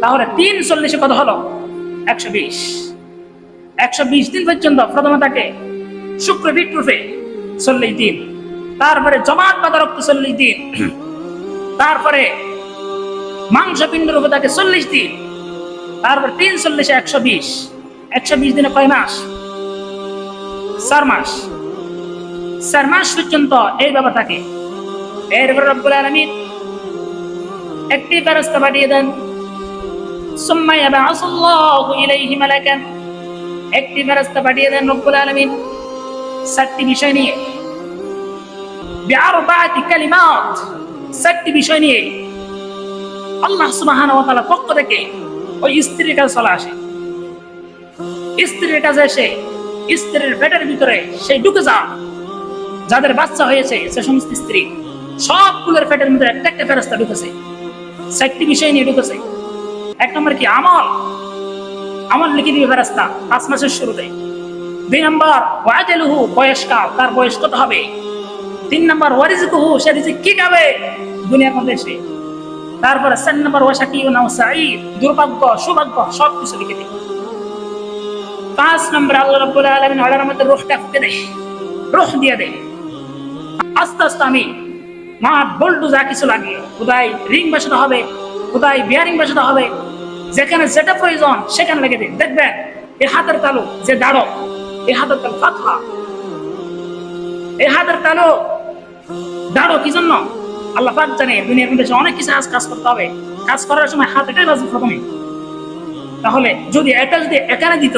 তাহলে 340 কত হলো? 120। 120 দিন পর্যন্ত প্রথমে তাকে শুক্রবীট রূপে 40 দিন, তারপরে জমাট বাঁধা রক্ত 40 দিন, তারপরে মাংসপিণ্ড রূপে তাকে 40 দিন, তারপর 340 120। 120 দিনে কয় মাস? 4 মাস। 4 মাস পর্যন্ত এইভাবে থাকে। এরপর রব্বুল আলামিন একটি ফেরেশতা পাঠিয়ে দেন। সুম্মা ইয়াবআসুল্লাহু ইলাইহি মালাকান, একটি ফেরেশতা পাঠিয়ে দেন রব্বুল আলামিন 7টি বিষয় নিয়ে, বিআরবাআতি কালিমাত, 7টি বিষয় নিয়ে আল্লাহ সুবহানাহু ওয়া তাআলা পক্ষ থেকে ওই স্ত্রীর কাছে চলে আসে। স্ত্রীর কাছে এসে স্ত্রীর পেটের ভিতরে সেই ঢুকে যা, যাদের বাচ্চা হয়েছে সে সমস্ত স্ত্রী সবগুলোর পেটের ভিতরে একটা একটা ফেরেশতা ঢুকেছে, 7টি বিষয় নিয়ে ঢুকেছে। 1 নম্বর কি? আমল লিখে দিবে ফেরেশতা 5 মাসের শুরুতে। 2 নম্বর ওয়াজালুহু, বয়সকাল, তার বয়স কত হবে। 3 নম্বর ওয়ারিজকুহু, সে রিজিক কি খাবে দুনিয়ার মধ্যে এসে। তারপরে 4 নম্বর ওয়াশাকিউন আও সাঈদ, দুর্ভাগ্য সৌভাগ্য সবকিছু লিখে দিবে। 5 নম্বর আল্লাহ রাব্বুল আলামিন ওর মধ্যে রূহটা ফুঁকে দেয়, রূহ দিয়ে দেয়। আস্তে আস্তে আমি নাট বল্টু যা কিছু লাগে, কোথায় রিং বসাতে হবে, কোথায় বিয়ারিং বসাতে হবে, যেখানে যেটা প্রয়োজন সেখানে লেগে দিন। দেখবেন এই হাতের তালু যে দাঁড়ো, এই হাতের তালু ফাতহা, এই হাতের তালু দাঁড়ো কি জন্য আল্লাহ পাক জানে। দুনিয়ার মধ্যে অনেক কিছু কাজ করতে হবে, কাজ করার সময় হাত এটাই বাজবে প্রথমে। তাহলে যদি এখানে দিত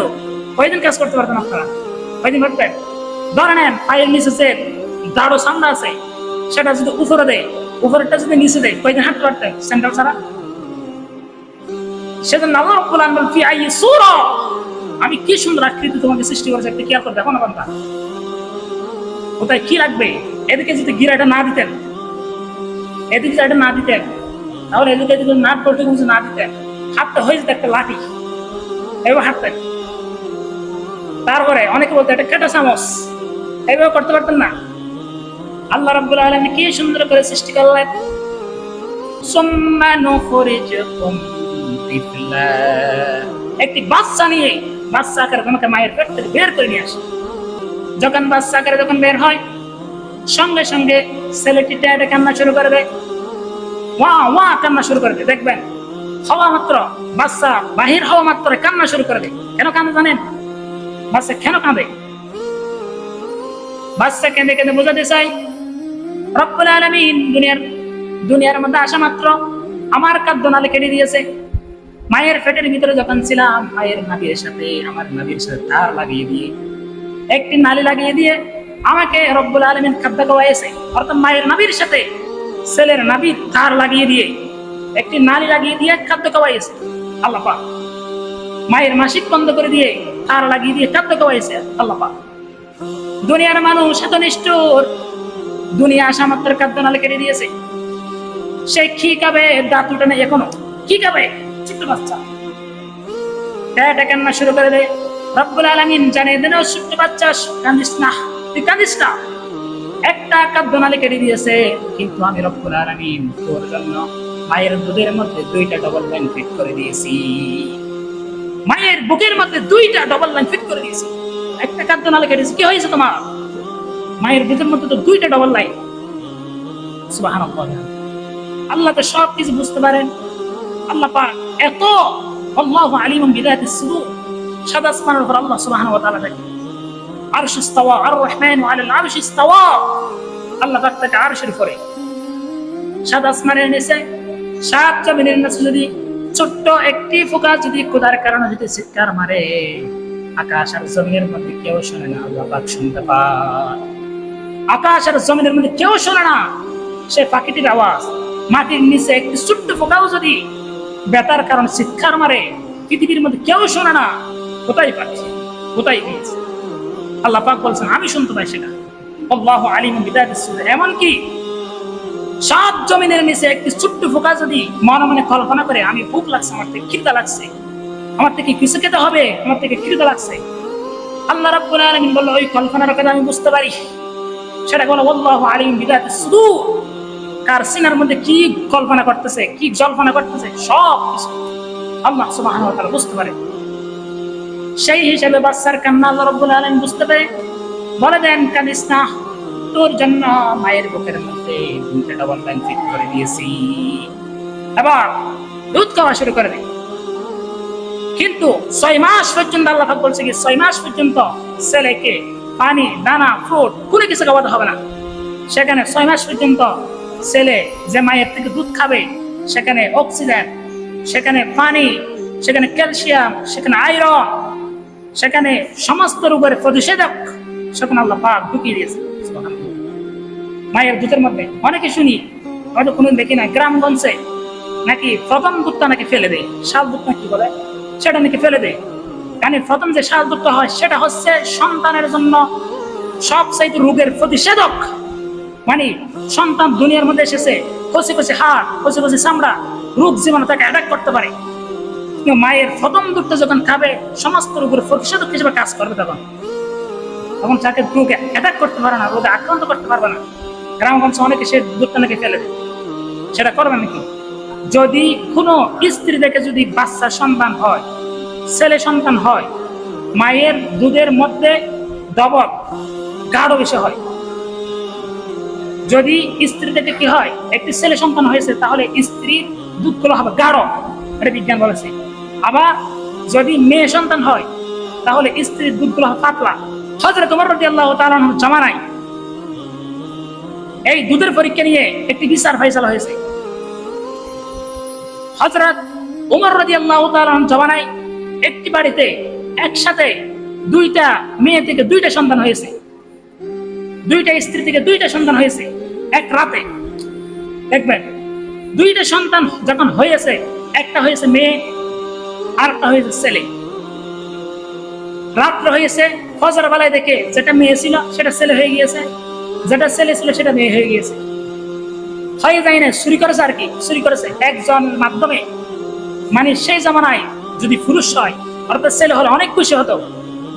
কয়দিন কাজ করতে পারতেন আপনারা? কয়দিন পারতেন? ধরে নেন পায়ের নিচে দাঁড়ো সামনে আছে, সেটা যদি উপরে দেয়, উপরেরটা যদি নিচে দেয়, কয়দিন হাঁটতে পারতেন সেন্টার ছাড়া? সেজন্য আল্লাহ রাব্বুল আলামিন ফি আইয়ি সূরা, আমি কি সুন্দর আকৃতি তোমাকে সৃষ্টি করেছি, একটা খেয়াল করে দেখো না বান্দা, কোথায় কি লাগবে। এদিকে যদি গিরাটা না দিতেন, এদিকে যদি এটা না দিতেন, তাহলে এদিকে যদি না পড়তে কিছু না দিতেন, হাতটা হয়ে যেত একটা লাঠি, এবার হাঁটতেন। তারপরে অনেকে বলতো এটা কাঁটা চামচ, এইভাবে করতে পারতেন না। আল্লাহ রাব্বুল আলামিন কি সুন্দর করে সৃষ্টি করলেন। সুম্মা নুখরিজুকুম তিফলা, একটি বাচ্চা নিয়ে, বাচ্চা আকারে তোমাকে মায়ের পেট থেকে বের করে নিয়ে আসে। যখন বাচ্চা আকারে যখন বের হয়, সঙ্গে সঙ্গে ছেলেটি টেটে কান্না শুরু করে দেয়, ওয়া ওয়া কান্না শুরু করে দেয়। দেখবেন হওয়া মাত্র, বাচ্চা বাহির হওয়া মাত্র কান্না শুরু করে দেয়। কেন কান্দে জানেন? বাচ্চা কেন কাঁদে? বাচ্চা কেঁদে কেঁদে বোঝাতে চাই রব্বুল আলামিন দুনিয়ার মধ্যে আসা মাত্র আমার খাদ্য নালী কেটে দিয়েছে। মায়ের পেটের ভিতরে যখন ছিলাম, মায়ের নাভির সাথে আমার নাভির সাথে তার লাগিয়ে দিয়ে, একটি নালী লাগিয়ে দিয়ে আমাকে রব্বুল আলামিন খাদ্য খাওয়াইছে। অর্থাৎ মায়ের নাভির সাথে ছেলের নাভির তার লাগিয়ে দিয়ে, একটি নালী লাগিয়ে দিয়ে খাদ্য খাওয়াইছে আল্লাহ পাক। মায়ের মাসিক বন্ধ করে দিয়ে তার লাগিয়ে দিয়ে খাদ্য খাওয়াইছে আল্লাহ পাক। দুনিয়ার মানুষ এত নিষ্ঠুর, দুনিয়া আসা মাত্র খাদ্য নালী কেটে দিয়েছে। সে কি খাবে? দাঁত উঠে নেই এখনো, কি খাবে? ছোট্ট বাচ্চা এটা কান্না শুরু করে দেয়। রব্বুল আলামিন জানিয়ে দেন, ছোট্ট বাচ্চা কাঁদিস না, তুই কাঁদিস না, একটা খাদ্য নালী কেটে দিয়েছে, কিন্তু আমি রব্বুল আলামিন তোর জন্য মায়ের দুধের মধ্যে 2টা ডবল লাইন ফিট করে দিয়েছি। মায়ের বুকের মধ্যে 2টা ডবল লাইন ফিট করে দিয়েছি। একটা খাদ্য নালী কেটেছে, কি হয়েছে তোমার? মায়ের বুকের মধ্যে তো 2টা ডবল লাইন। সুবহানাল্লাহ, আল্লাহ তো সব কিছু বুঝতে পারেন। আল্লাহ পাক এত, আল্লাহু আলিমুন বিযাতিস সুদূর, সাত আসমানের উপর আল্লাহ সুবহানাহু ওয়া তাআলা থাকে। আরশ ইস্তাওয়া, আর রহমানু আলাল আরশ ইস্তাওয়া, আল্লাহ পাক থাকে আরশের উপরে। সাত আসমানের নিচে, সাত জমিনের নিচে যদি ছোট্ট একটি ফোঁকা যদি খোদার কারণে যদি চিৎকার মারে, আকাশ আর জমিনের মধ্যে কেউ শোনে না, আল্লাহ পাক শুনতে পায়। আকাশ আর জমিনের মধ্যে কেউ শোনে না সে পাখিটির আওয়াজ। মাটির নিচে একটি ছোট্ট ফোঁকাও যদি ব্যথার কারণে চিৎকার মারে, পৃথিবীর মধ্যে কেউ শোনে না। কোথায় পাচ্ছে, কোথায় গিয়েছে? আল্লাহ পাক বলছেন আমি শুনতে পাই সেটা। আল্লাহু আলিমুন বিযাতিস সুদূর। এমনকি সাত জমিনের নিচে একটি ছোট্ট ফোঁকা যদি মনে মনে কল্পনা করে, আমি ভুক লাগছে, আমার থেকে খিদা লাগছে, আমার থেকে কিছু খেতে হবে, আমার থেকে খিদা লাগছে, আল্লাহ রাব্বুল আলামিন বলল ওই কল্পনার কথা আমি বুঝতে পারি। সেটা বলো আল্লাহু আলিমুন বিযাতিস সুদূর, কার সিনার মধ্যে কি কল্পনা করতেছে, কি জল্পনা করতেছে, সব কিছু আল্লাহ সুবহানাহু ওয়া তাআলা বুঝতে পারে। সেই হিসেবে বাচ্চার কান্না আল্লাহ রাব্বুল আলামিন বুঝতে পেরে বলে দেন, কাঁদিস না, তোর জন্য মায়ের বুকের মধ্যে 2টা ডাবল লাইন ফিট করে দিয়েছি, এবার দুধ খাওয়া শুরু করে দে। কিন্তু 6 মাস পর্যন্ত আল্লাহ পাক বলছে কি 6 মাস পর্যন্ত ছেলেকে পানি, দানা, ফ্রুট কোনো কিছু খাওয়াতে হবে না। সেখানে 6 মাস পর্যন্ত ছেলে যে মায়ের থেকে দুধ খাবে, সেখানে অক্সিজেন, সেখানে পানি, সেখানে ক্যালসিয়াম, সেখানে আয়রন, সেখানে সমস্ত রোগের প্রতিষেধক সেখানে আল্লাহ পাক ঢুকিয়ে দিয়েছে মায়ের দুধের মধ্যে। অনেকে শুনি, হয়তো কোনদিন দেখি না, গ্রামগঞ্জে নাকি প্রথম দুধটা নাকি ফেলে দেয়, শাল দুধটা কি বলে সেটা নাকি ফেলে দেয়। মানে প্রথম যে শাল দুধটা হয় সেটা হচ্ছে সন্তানের জন্য সবচাইতে রোগের প্রতিষেধক। মানে সন্তান দুনিয়ার মধ্যে এসেছে, কচি কচি হাড়, কচি কচি চামড়া, রোগ জীবাণু তাকে অ্যাটাক করতে পারে। কিন্তু মায়ের প্রথম দুধটা যখন খাবে সমস্ত রোগের প্রতিষেধক হিসেবে কাজ করবে, তখন তাকে রোগে অ্যাটাক করতে পারে না, রোগে আক্রান্ত করতে পারবে না। গ্রামগঞ্জে অনেকে সে দুধটা নাকি ফেলে দেয়, সেটা করবে নাকি? যদি কোনো স্ত্রী থেকে যদি বাচ্চা সন্তান হয়, ছেলে সন্তান হয়, মায়ের দুধের মধ্যে ডবল গাঢ় বেশি হয়। যদি স্ত্রী থেকে কি হয়, একটি ছেলে সন্তান হয়েছে, তাহলে স্ত্রীর দুধগুলো হবে গাঢ়, এটা বিজ্ঞান বলেছে। আবার যদি মেয়ে সন্তান হয়, তাহলে স্ত্রীর দুধগুলো হবে পাতলা। হযরত ওমর রাদিয়াল্লাহু তাআলা আনহু জামানায় এই দুধের পরীক্ষা নিয়ে একটি বিচার ফাইসালা হয়েছে। হযরত ওমর রাদিয়াল্লাহু তাআলা আনহু জামানায় একটি বাড়িতে একসাথে 2টা মেয়ে থেকে 2টা সন্তান হয়েছে, 2টা স্ত্রী থেকে 2টা সন্তান হয়েছে এক রাতে। দেখবেন 2টা সন্তান যখন হয়েছে, একটা হয়েছে মেয়ে আর একটা হয়েছে ছেলে। রাত্র হয়েছে, ফজর বেলায় দেখে যেটা মেয়ে ছিল সেটা ছেলে হয়ে গিয়েছে, যেটা ছেলে ছিল সেটা মেয়ে হয়ে গিয়েছে। হয়ে যায় না, চুরি করেছে আর কি, চুরি করেছে একজন মাধ্যমে। মানে সেই জামানায় যদি পুরুষ হয়, অর্থাৎ ছেলে হলে অনেক খুশি হতো,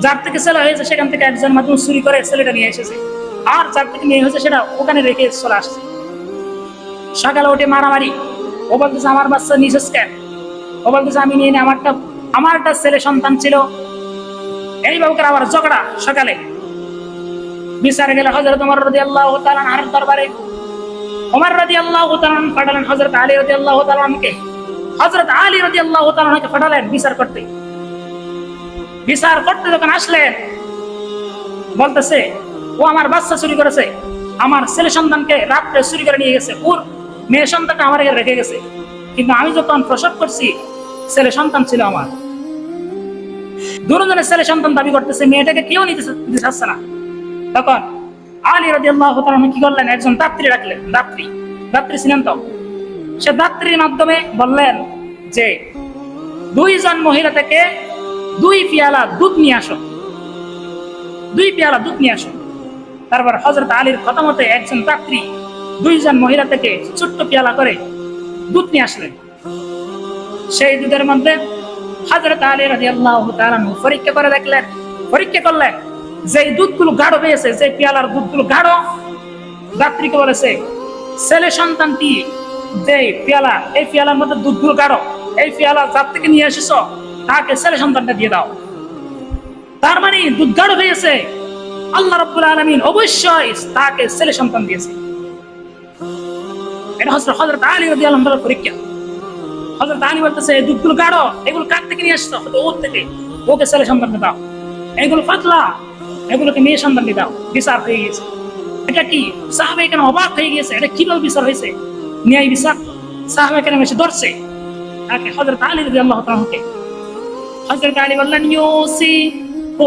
যার থেকে ছেলে হয়েছে সেখান থেকে একজন মাধ্যমে চুরি করে ছেলেটা নিয়ে এসেছে, আর যার থেকে মেয়ে হয়েছে সেটা ওখানে রেখে চলে আসছে। সকালে উঠে মারামারি, ও বলতেছে আমার বাচ্চা নিচেস কেন, ও বলতেছে আমি নিয়ে নিই, আমারটা ছেলে সন্তান ছিল। এইভাবে আবার ঝগড়া। সকালে বিচারে গেলে হযরত ওমর রাদিয়াল্লাহু তাআলা আনহুর দরবারে ওমর রাদিয়াল্লাহু তাআলা আনহু পাঠালেন হযরত আলী রাদিয়াল্লাহু তাআলা আনহুকে। হযরত আলী রাদিয়াল্লাহু তাআলা আনহুকে পাঠালেন বিচার করতে। বিচার করতে যখন আসলেন, বলতেছে ও আমার বাচ্চা চুরি করেছে, আমার ছেলে সন্তানকে রাত্রে চুরি করে নিয়ে গেছে, ওর মেয়ে সন্তানটা আমার কাছে রেখে গেছে, কিন্তু আমি যখন প্রসব করছি ছেলে সন্তান ছিল আমার। দুজনের ছেলে সন্তান দাবি করতেছে, মেয়েটাকে কেউ নিতে চাচ্ছে না। তখন আলী রাদিয়াল্লাহু তাআলা কি করলেন, একজন দাত্রী রাখলেন। দাত্রী ছিলেন তো, সে দাত্রীর মাধ্যমে বললেন যে 2 জন মহিলা থেকে 2 পেয়ালা দুধ নিয়ে আসো, 2 পেয়ালা দুধ নিয়ে আসো। তারপর হযরত আলীর কথা মতে একজন দাত্রী 2 জন মহিলা থেকে ছোট্ট পেয়ালা করে দুধ নিয়ে আসলেন। সেই দুধের মধ্যে হযরত আলী রাদিয়াল্লাহু তাআলা পরীক্ষা করে দেখলেন, পরীক্ষা করলেন যে দুধগুলো গাঢ় হয়েছে, যে পেয়ালার দুধগুলো গাঢ়, দাত্রীকে বলেছে ছেলে সন্তানটি যে পেয়ালা, এই পেয়ালার মধ্যে দুধগুলো গাঢ়, এই পেয়ালা যার থেকে নিয়ে এসেছো তাকে ছেলে সন্তানটা দিয়ে দাও। তার মানে দুধ গাঢ় হয়েছে, আল্লাহ রাব্বুল আলামিন অবশ্যই তাকে ছেলে সন্তান দিয়েছে। এটা হযরত আলী রাদিয়াল্লাহু তাআলার পরীক্ষা। হযরত আলী বলতেছে এই দুধগুলো গাঢ়, এগুলো কার থেকে নিয়ে আসছো? ওর থেকে, ওকে ছেলে সন্তানকে দাও। এগুলো পাতলা, এগুলোকে মেয়ে সন্তানকে দাও। বিচার হয়ে গেছে। এটা কি? সাহাবায়ে কেরাম অবাক হয়ে গেছে, এটা কিভাবে বিচার হয়েছে? ন্যায় বিচার। সাহাবায়ে কেরাম এসে ধরছে তাকে, হযরত আলী রাদিয়াল্লাহু তাআলা কে। হযরত আলী বললেন ইউসিকুমুল্লাহু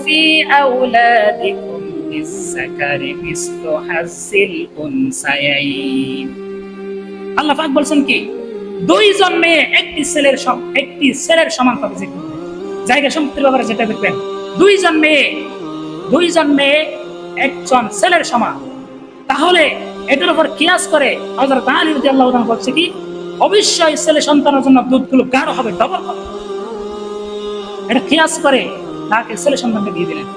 ফি আওলাদিকুম লিস-সাকারি মিসলু হাজ্জিল উনসায়াইন। আল্লাহ পাক বলছেন কি 2 জন মেয়ে একটি ছেলের সমান পাবে। যে জায়গা সম্পত্তির ব্যাপারে যেটা দেখবেন, 2 জন মেয়ে একজন ছেলের সমান। তাহলে এটার উপর কিয়াস করে হযরত আলী রাদিয়াল্লাহু তাআলা বলছে কি অবশ্যই ছেলে সন্তানের জন্য দুধগুলো গাঢ় হবে, ডবল হবে। এটা কিয়াস করে তাকে ছেলে সন্তানকে দিয়ে দিলেন।